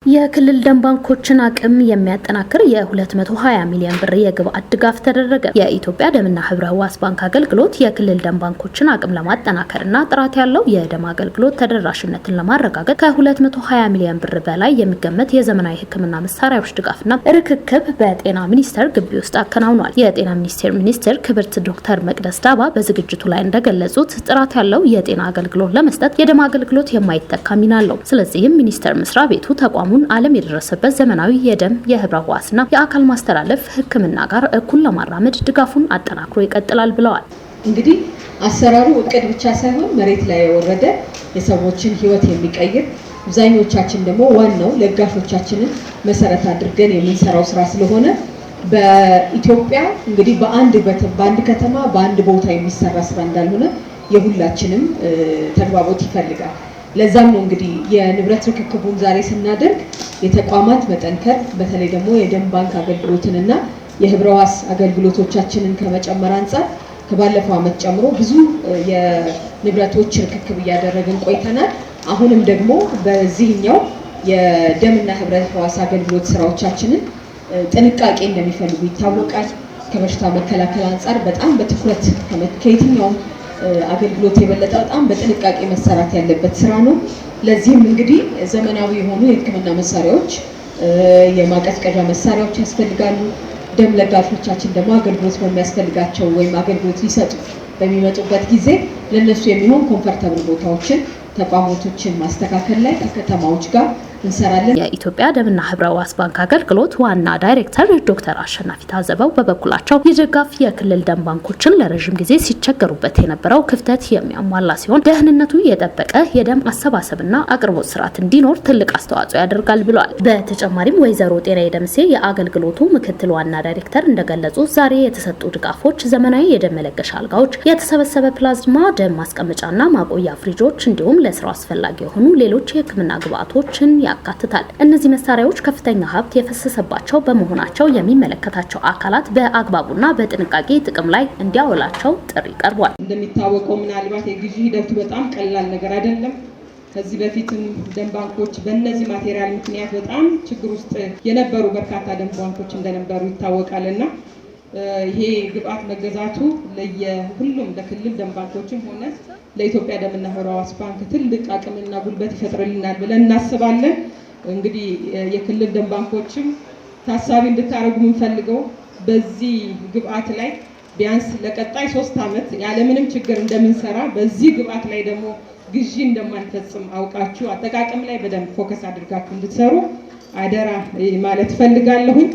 የክልል ደም ባንኮችን አቅም የሚያጠናክር የ220 ሚሊዮን ብር የግብአት ድጋፍ ተደረገ። የኢትዮጵያ ደምና ህብረ ህዋስ ባንክ አገልግሎት የክልል ደም ባንኮችን አቅም ለማጠናከርና ጥራት ያለው የደም አገልግሎት ተደራሽነትን ለማረጋገጥ ከ220 ሚሊዮን ብር በላይ የሚገመት የዘመናዊ ሕክምና መሳሪያዎች ድጋፍና ርክክብ በጤና ሚኒስቴር ግቢ ውስጥ አከናውኗል። የጤና ሚኒስቴር ክብርት ዶክተር መቅደስ ዳባ በዝግጅቱ ላይ እንደገለጹት ጥራት ያለው የጤና አገልግሎት ለመስጠት የደም አገልግሎት የማይተካ ሚና አለው። ስለዚህም ሚኒስቴር መስሪያ ቤቱ ተቋሙ ዓለም የደረሰበት ዘመናዊ የደም የህብረ ህዋስና የአካል ማስተላለፍ ህክምና ጋር እኩል ለማራመድ ድጋፉን አጠናክሮ ይቀጥላል ብለዋል። እንግዲህ አሰራሩ እቅድ ብቻ ሳይሆን መሬት ላይ የወረደ የሰዎችን ህይወት የሚቀይር አብዛኞቻችን ደግሞ ዋናው ለጋሾቻችንን መሰረት አድርገን የምንሰራው ስራ ስለሆነ በኢትዮጵያ እንግዲህ በአንድ ከተማ በአንድ ቦታ የሚሰራ ስራ እንዳልሆነ የሁላችንም ተግባቦት ይፈልጋል። ለዛም ነው እንግዲህ የንብረት ርክክቡን ዛሬ ስናደርግ የተቋማት መጠንከር በተለይ ደግሞ የደም ባንክ አገልግሎትንና የህብረ ህዋስ አገልግሎቶቻችንን ከመጨመር አንፃር ከባለፈው ዓመት ጨምሮ ብዙ የንብረቶች ርክክብ እያደረግን ቆይተናል። አሁንም ደግሞ በዚህኛው የደምና ህብረ ህዋስ አገልግሎት ስራዎቻችንን ጥንቃቄ እንደሚፈልጉ ይታወቃል። ከበሽታ መከላከል አንፃር በጣም በትኩረት ከየትኛውም አገልግሎት የበለጠ በጣም በጥንቃቄ መሰራት ያለበት ስራ ነው። ለዚህም እንግዲህ ዘመናዊ የሆኑ የህክምና መሳሪያዎች፣ የማቀዝቀዣ መሳሪያዎች ያስፈልጋሉ። ደም ለጋሾቻችን ደግሞ አገልግሎት በሚያስፈልጋቸው ወይም አገልግሎት ሊሰጡ በሚመጡበት ጊዜ ለነሱ የሚሆን ኮምፎርታብል ቦታዎችን ተቋማቶችን ማስተካከል ላይ ከከተማዎች ጋር እንሰራለን። የኢትዮጵያ ደምና ህብረ ህዋስ ባንክ አገልግሎት ዋና ዳይሬክተር ዶክተር አሸናፊ ታዘበው በበኩላቸው የደጋፍ የክልል ደም ባንኮችን ለረጅም ጊዜ ሲቸገሩበት የነበረው ክፍተት የሚያሟላ ሲሆን ደህንነቱ የጠበቀ የደም አሰባሰብና አቅርቦት ስርዓት እንዲኖር ትልቅ አስተዋጽኦ ያደርጋል ብለዋል። በተጨማሪም ወይዘሮ ጤና ደምሴ የአገልግሎቱ ምክትል ዋና ዳይሬክተር እንደገለጹት ዛሬ የተሰጡ ድጋፎች ዘመናዊ የደም መለገሻ አልጋዎች፣ የተሰበሰበ ፕላዝማ ደም ማስቀመጫና ማቆያ ፍሪጆች እንዲሁም ለስራው አስፈላጊ የሆኑ ሌሎች የህክምና ግብአቶችን ያካትታል። እነዚህ መሳሪያዎች ከፍተኛ ሀብት የፈሰሰባቸው በመሆናቸው የሚመለከታቸው አካላት በአግባቡና በጥንቃቄ ጥቅም ላይ እንዲያውላቸው ጥሪ ቀርቧል። እንደሚታወቀው ምናልባት የግዢ ሂደቱ በጣም ቀላል ነገር አይደለም። ከዚህ በፊትም ደም ባንኮች በእነዚህ ማቴሪያል ምክንያት በጣም ችግር ውስጥ የነበሩ በርካታ ደም ባንኮች እንደነበሩ ይታወቃልና ይሄ ግብአት መገዛቱ ለሁሉም ለክልል ደም ባንኮችም ሆነ ለኢትዮጵያ ደምና ህብረ ህዋስ ባንክ ትልቅ አቅምና ጉልበት ይፈጥርልናል ብለን እናስባለን። እንግዲህ የክልል ደም ባንኮችም ታሳቢ እንድታረጉ የምንፈልገው በዚህ ግብአት ላይ ቢያንስ ለቀጣይ 3 ዓመት ያለምንም ችግር እንደምንሰራ በዚህ ግብአት ላይ ደግሞ ግዢ እንደማንፈጽም አውቃችሁ አጠቃቀም ላይ በደንብ ፎከስ አድርጋችሁ እንድትሰሩ አደራ ማለት ፈልጋለሁኝ።